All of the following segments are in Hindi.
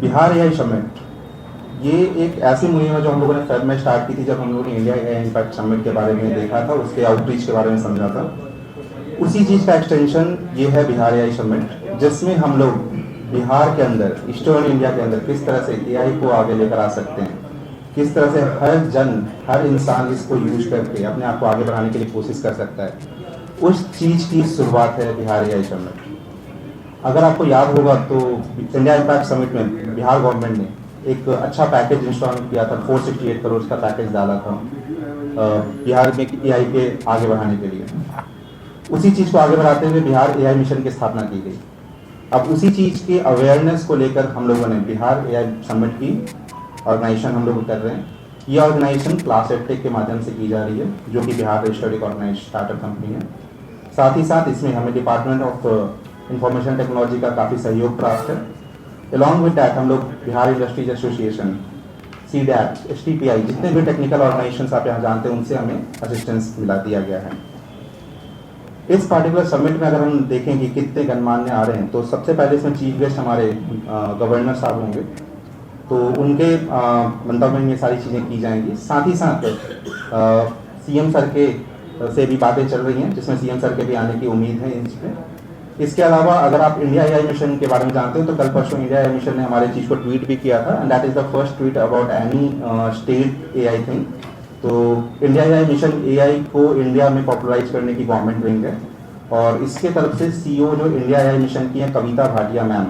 बिहार एआई समिट ये एक ऐसी मुहिम है जो हम लोगों ने फेब में स्टार्ट की थी, जब हम लोगों ने इंडिया एआई इम्पैक्ट समिट के बारे में देखा था, उसके आउटरीच के बारे में समझा था। उसी चीज़ का एक्सटेंशन ये है बिहार एआई समिट, जिसमें हम लोग बिहार के अंदर, ईस्टर्न इंडिया के अंदर किस तरह से एआई को आगे लेकर आ सकते हैं, किस तरह से हर इंसान इसको यूज करके अपने आप को आगे बढ़ाने के लिए कोशिश कर सकता है, उस चीज़ की शुरुआत है बिहार एआई समिट। अगर आपको याद होगा तो इंडिया इम्पैक्ट समिट में बिहार गवर्नमेंट ने एक अच्छा पैकेज इंस्टॉल किया था, 468 करोड़ का पैकेज डाला था बिहार में एआई के आगे बढ़ाने के लिए। उसी चीज़ को आगे बढ़ाते हुए बिहार एआई मिशन की स्थापना की गई। अब उसी चीज़ की अवेयरनेस को लेकर हम लोगों ने बिहार एआई समिट की ऑर्गेनाइजेशन हम लोग कर रहे हैं। ये ऑर्गेनाइजेशन क्लास एडटेक के माध्यम से की जा रही है, जो कि बिहार रजिस्टर्ड एक ऑर्गेनाइज स्टार्टअप कंपनी है। साथ ही साथ इसमें हमें डिपार्टमेंट ऑफ इंफॉर्मेशन टेक्नोलॉजी का काफ़ी सहयोग प्राप्त है। अलॉन्ग विद डैट हम लोग Bihar industries association, CDAT, STPI, जितने भी टेक्निकल ऑर्गेनाइजेशन आप यहाँ जानते हैं, उनसे हमें असिस्टेंस मिला दिया गया है। इस पार्टिकुलर समिट में अगर हम देखें कि कितने गणमान्य आ रहे हैं, तो सबसे पहले इसमें चीफ गेस्ट हमारे गवर्नर साहब होंगे, तो उनके मंतव्य में ये सारी चीज़ें की जाएंगी। साथ ही साथ CM सर के से भी बातें चल रही हैं, जिसमें CM सर के भी आने की उम्मीद है इसमें। इसके अलावा अगर आप इंडिया एआई मिशन के बारे में जानते हो, तो कल परसों इंडिया एआई मिशन ने हमारे चीज़ को ट्वीट भी किया था, and that is the first tweet about any state AI thing. तो इंडिया एआई मिशन एआई को इंडिया में पॉपुलराइज करने की गवर्नमेंट विंग है, और इसके तरफ से CEO जो इंडिया एआई मिशन की है, कविता भाटिया मैम,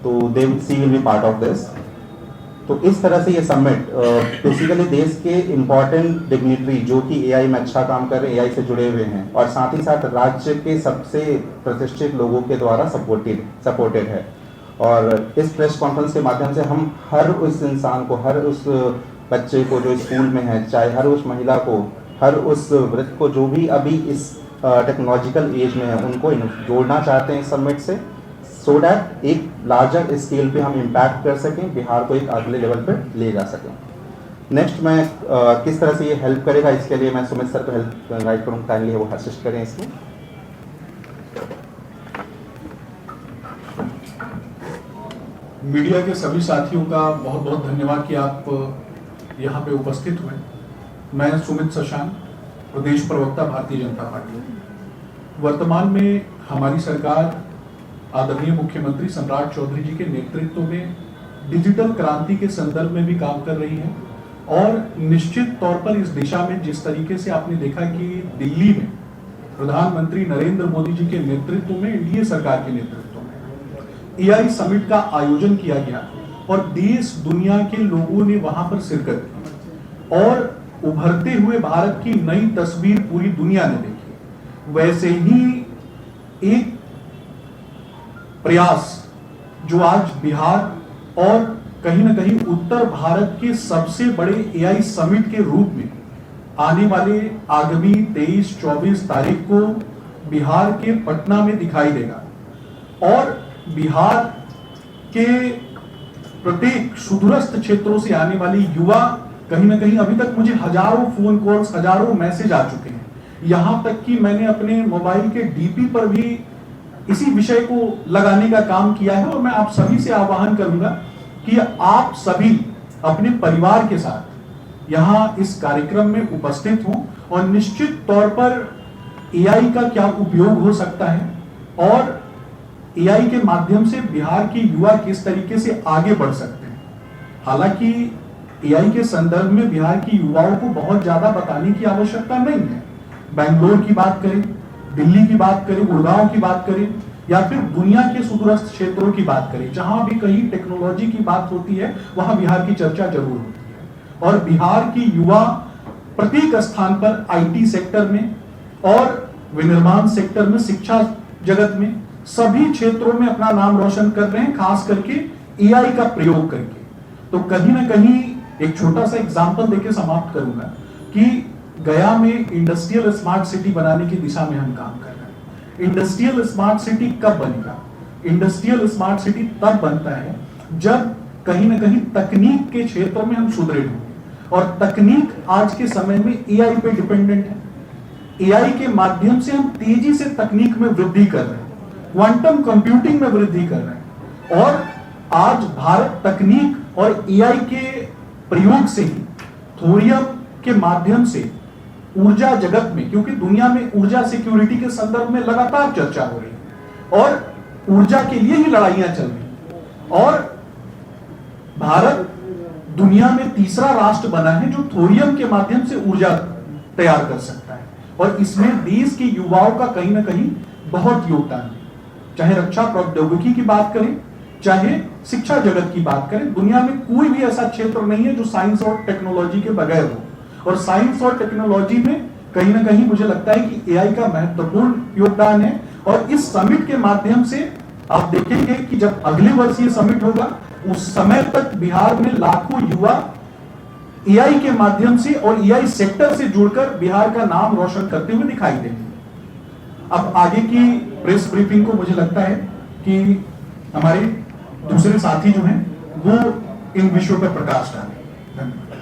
तो the C will be part of this. तो इस तरह से ये समिट बेसिकली देश के इम्पॉर्टेंट डिग्निटरी जो कि एआई में अच्छा काम कर रहे हैं, एआई से जुड़े हुए हैं, और साथ ही साथ राज्य के सबसे प्रतिष्ठित लोगों के द्वारा सपोर्टेड है। और इस प्रेस कॉन्फ्रेंस के माध्यम से हम हर उस इंसान को, हर उस बच्चे को जो स्कूल में है, चाहे हर उस महिला को, हर उस वृद्ध को जो भी अभी इस टेक्नोलॉजिकल एज में है, उनको जोड़ना चाहते हैं इस समिट से, सो डैट एक लार्जर स्केल पे हम इम्पैक्ट कर सकें, बिहार को एक अगले लेवल पे ले जा सकें। नेक्स्ट मैं किस तरह से ये हेल्प करेगा, इसके लिए मैं सुमित सर को हेल्प इनवाइट करूँ, काइंडली वो असिस्ट करें इसमें। मीडिया के सभी साथियों का बहुत बहुत धन्यवाद कि आप यहाँ पे उपस्थित हुए। मैं सुमित शशांक, प्रदेश प्रवक्ता भारतीय जनता पार्टी। वर्तमान में हमारी सरकार आदरणीय मुख्यमंत्री सम्राट चौधरी जी के नेतृत्व में डिजिटल क्रांति के संदर्भ में भी काम कर रही है, और निश्चित तौर पर इस दिशा में जिस तरीके से आपने देखा कि दिल्ली में प्रधानमंत्री नरेंद्र मोदी जी के नेतृत्व में, एनडीए सरकार के नेतृत्व में एआई समिट का आयोजन किया गया, और देश दुनिया के लोगों ने वहां पर शिरकत की, और उभरते हुए भारत की नई तस्वीर पूरी दुनिया ने देखी। वैसे ही एक प्रयास जो आज बिहार और कहीं ना कहीं उत्तर भारत के सबसे बड़े एआई समिट के रूप में आने वाले आगामी 23-24 तारीख को बिहार के पटना में दिखाई देगा, और बिहार के प्रत्येक सुदूरस्थ क्षेत्रों से आने वाले युवा, कहीं ना कहीं अभी तक मुझे हजारों फोन कॉल्स, हजारों मैसेज आ चुके हैं, यहां तक कि मैंने अपने मोबाइल के डीपी पर भी इसी विषय को लगाने का काम किया है। और मैं आप सभी से आह्वान करूंगा कि आप सभी अपने परिवार के साथ यहां इस कार्यक्रम में उपस्थित हों, और निश्चित तौर पर एआई का क्या उपयोग हो सकता है, और एआई के माध्यम से बिहार के युवा किस तरीके से आगे बढ़ सकते हैं। हालांकि एआई के संदर्भ में बिहार की युवाओं को बहुत ज्यादा बताने की आवश्यकता नहीं है। बेंगलोर की बात करें, दिल्ली की बात करें, गुड़गांव की बात करें, या फिर दुनिया के सुदूरस्थ क्षेत्रों की बात करें, जहां भी कहीं टेक्नोलॉजी की बात होती है, वहां बिहार की चर्चा जरूर होती है। और बिहार की युवा प्रत्येक स्थान पर आईटी सेक्टर में और विनिर्माण सेक्टर में, शिक्षा जगत में, सभी क्षेत्रों में अपना नाम रोशन कर रहे हैं, खास करके एआई का प्रयोग करके। तो कहीं ना कहीं एक छोटा सा एग्जाम्पल देके समाप्त करूंगा कि गया में इंडस्ट्रियल स्मार्ट सिटी बनाने की दिशा में हम काम कर रहे हैं। इंडस्ट्रियल स्मार्ट सिटी कब बनेगा? इंडस्ट्रियल स्मार्ट सिटी तब बनता है जब कहीं ना कहीं तकनीक के क्षेत्र में हम सुदृढ़ होंगे, और तकनीक आज के समय में एआई पे डिपेंडेंट है। एआई के माध्यम से हम तेजी से तकनीक में वृद्धि कर रहे हैं, क्वांटम कंप्यूटिंग में वृद्धि कर रहे हैं, और आज भारत तकनीक और एआई के प्रयोग से ही थोरियम के माध्यम से ऊर्जा जगत में, क्योंकि दुनिया में ऊर्जा सिक्योरिटी के संदर्भ में लगातार चर्चा हो रही है और ऊर्जा के लिए ही लड़ाइयां चल रही हैं, और भारत दुनिया में तीसरा राष्ट्र बना है जो थोरियम के माध्यम से ऊर्जा तैयार कर सकता है, और इसमें देश के युवाओं का कहीं ना कहीं बहुत योगदान है। चाहे रक्षा प्रौद्योगिकी की बात करें, चाहे शिक्षा जगत की बात करें, दुनिया में कोई भी ऐसा क्षेत्र नहीं है जो साइंस और टेक्नोलॉजी के बगैर हो, और साइंस और टेक्नोलॉजी में कहीं ना कहीं मुझे लगता है कि एआई का महत्वपूर्ण योगदान है। और इस समिट के माध्यम से आप देखेंगे कि जब अगले वर्ष ये समिट होगा, उस समय तक बिहार में लाखों युवा एआई के माध्यम से और एआई सेक्टर से जुड़कर बिहार का नाम रोशन करते हुए दिखाई देंगे। अब आगे की प्रेस ब्रीफिंग को मुझे लगता है कि हमारे दूसरे साथी जो हैं वो इन विषयों पर प्रकाश डालें। धन्यवाद।